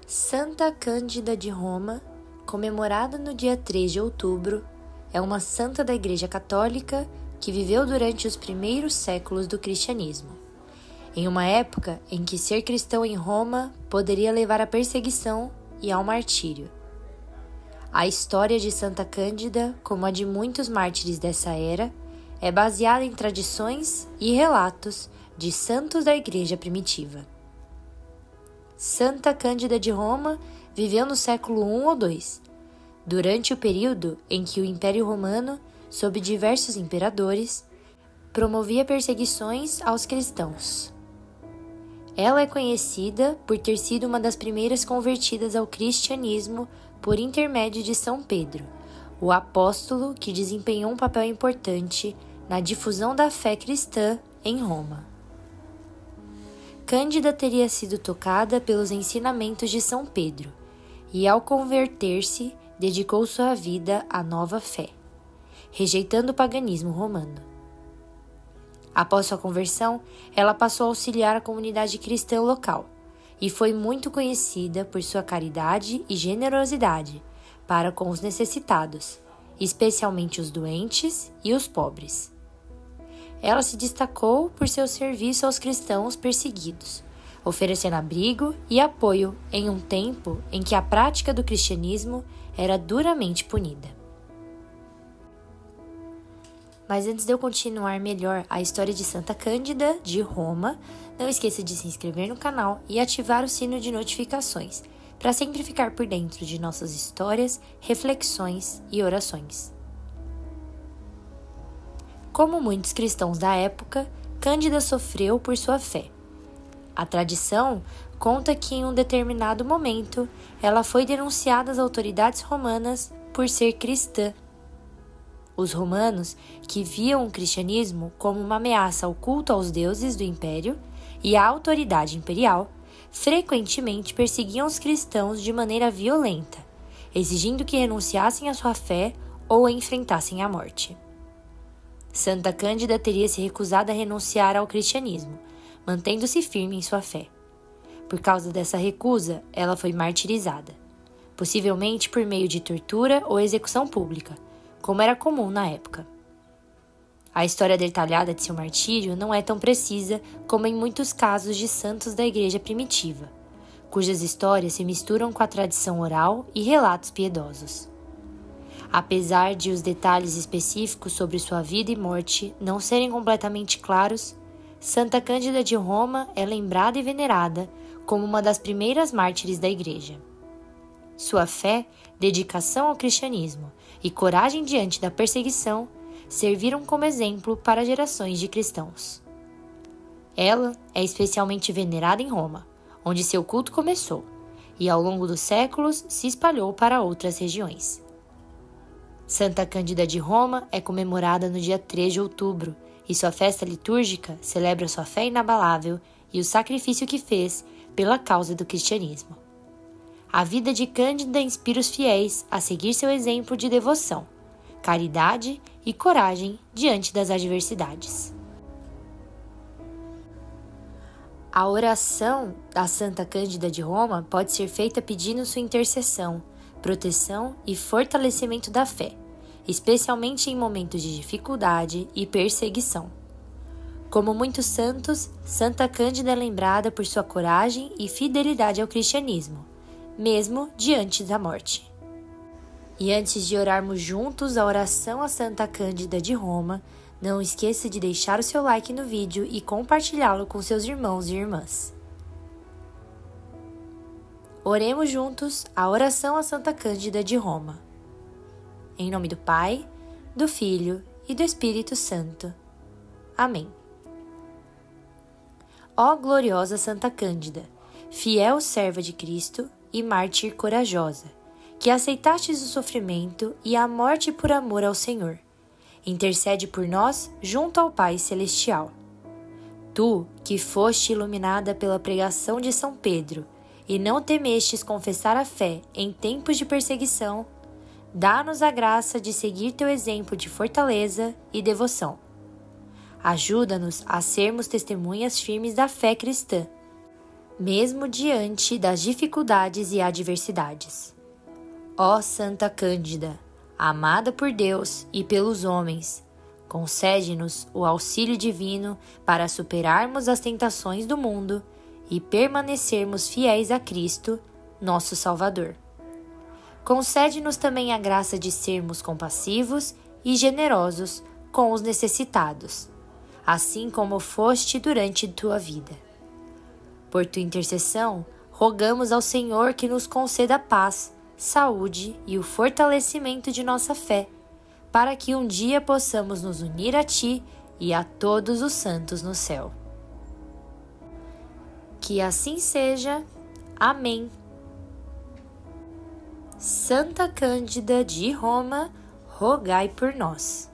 Santa Cândida de Roma, comemorada no dia 3 de outubro, é uma santa da Igreja Católica que viveu durante os primeiros séculos do cristianismo, em uma época em que ser cristão em Roma poderia levar à perseguição e ao martírio. A história de Santa Cândida, como a de muitos mártires dessa era, é baseada em tradições e relatos de santos da Igreja primitiva. Santa Cândida de Roma viveu no século I ou II, durante o período em que o Império Romano, sob diversos imperadores, promovia perseguições aos cristãos. Ela é conhecida por ter sido uma das primeiras convertidas ao cristianismo por intermédio de São Pedro, o apóstolo que desempenhou um papel importante na difusão da fé cristã em Roma. Cândida teria sido tocada pelos ensinamentos de São Pedro e, ao converter-se, dedicou sua vida à nova fé, rejeitando o paganismo romano. Após sua conversão, ela passou a auxiliar a comunidade cristã local e foi muito conhecida por sua caridade e generosidade para com os necessitados, especialmente os doentes e os pobres. Ela se destacou por seu serviço aos cristãos perseguidos, oferecendo abrigo e apoio em um tempo em que a prática do cristianismo era duramente punida. Mas antes de eu continuar melhor a história de Santa Cândida de Roma, não esqueça de se inscrever no canal e ativar o sino de notificações, para sempre ficar por dentro de nossas histórias, reflexões e orações. Como muitos cristãos da época, Cândida sofreu por sua fé. A tradição conta que em um determinado momento ela foi denunciada às autoridades romanas por ser cristã. Os romanos, que viam o cristianismo como uma ameaça ao culto aos deuses do império e à autoridade imperial, frequentemente perseguiam os cristãos de maneira violenta, exigindo que renunciassem à sua fé ou enfrentassem a morte. Santa Cândida teria se recusado a renunciar ao cristianismo, mantendo-se firme em sua fé. Por causa dessa recusa, ela foi martirizada, possivelmente por meio de tortura ou execução pública, como era comum na época. A história detalhada de seu martírio não é tão precisa como em muitos casos de santos da Igreja primitiva, cujas histórias se misturam com a tradição oral e relatos piedosos. Apesar de os detalhes específicos sobre sua vida e morte não serem completamente claros, Santa Cândida de Roma é lembrada e venerada como uma das primeiras mártires da Igreja. Sua fé, dedicação ao cristianismo e coragem diante da perseguição serviram como exemplo para gerações de cristãos. Ela é especialmente venerada em Roma, onde seu culto começou, e ao longo dos séculos se espalhou para outras regiões. Santa Cândida de Roma é comemorada no dia 3 de outubro e sua festa litúrgica celebra sua fé inabalável e o sacrifício que fez pela causa do cristianismo. A vida de Cândida inspira os fiéis a seguir seu exemplo de devoção, caridade e coragem diante das adversidades. A oração da Santa Cândida de Roma pode ser feita pedindo sua intercessão, proteção e fortalecimento da fé, especialmente em momentos de dificuldade e perseguição. Como muitos santos, Santa Cândida é lembrada por sua coragem e fidelidade ao cristianismo, mesmo diante da morte. E antes de orarmos juntos a oração a Santa Cândida de Roma, não esqueça de deixar o seu like no vídeo e compartilhá-lo com seus irmãos e irmãs. Oremos juntos a oração a Santa Cândida de Roma. Em nome do Pai, do Filho e do Espírito Santo. Amém. Ó gloriosa Santa Cândida, fiel serva de Cristo e mártir corajosa, que aceitastes o sofrimento e a morte por amor ao Senhor, intercede por nós junto ao Pai Celestial. Tu, que foste iluminada pela pregação de São Pedro, e não temestes confessar a fé em tempos de perseguição, dá-nos a graça de seguir teu exemplo de fortaleza e devoção. Ajuda-nos a sermos testemunhas firmes da fé cristã mesmo diante das dificuldades e adversidades. Ó Santa Cândida, amada por Deus e pelos homens, concede-nos o auxílio divino para superarmos as tentações do mundo e permanecermos fiéis a Cristo, nosso Salvador. Concede-nos também a graça de sermos compassivos e generosos com os necessitados, assim como foste durante tua vida. Por tua intercessão, rogamos ao Senhor que nos conceda paz, saúde e o fortalecimento de nossa fé, para que um dia possamos nos unir a Ti e a todos os santos no céu. Que assim seja. Amém. Santa Cândida de Roma, rogai por nós.